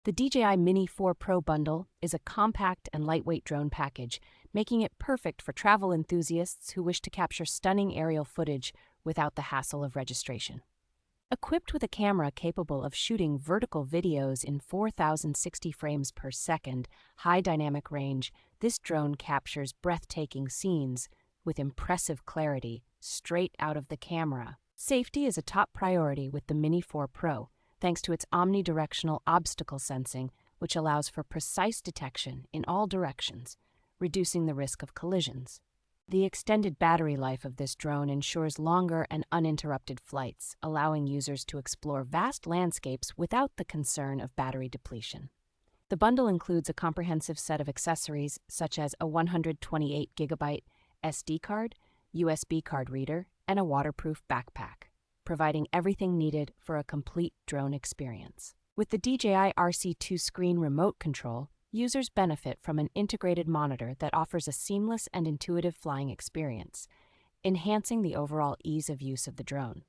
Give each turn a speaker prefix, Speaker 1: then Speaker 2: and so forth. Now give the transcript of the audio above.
Speaker 1: The DJI Mini 4 Pro bundle is a compact and lightweight drone package, making it perfect for travel enthusiasts who wish to capture stunning aerial footage without the hassle of registration. Equipped with a camera capable of shooting vertical videos in 4,060 frames per second, high dynamic range, this drone captures breathtaking scenes with impressive clarity straight out of the camera. Safety is a top priority with the Mini 4 Pro, thanks to its omnidirectional obstacle sensing, which allows for precise detection in all directions, reducing the risk of collisions. The extended battery life of this drone ensures longer and uninterrupted flights, allowing users to explore vast landscapes without the concern of battery depletion. The bundle includes a comprehensive set of accessories such as a 128GB SD card, USB card reader, and a waterproof backpack, providing everything needed for a complete drone experience. With the DJI RC 2-screen remote control, users benefit from an integrated monitor that offers a seamless and intuitive flying experience, enhancing the overall ease of use of the drone.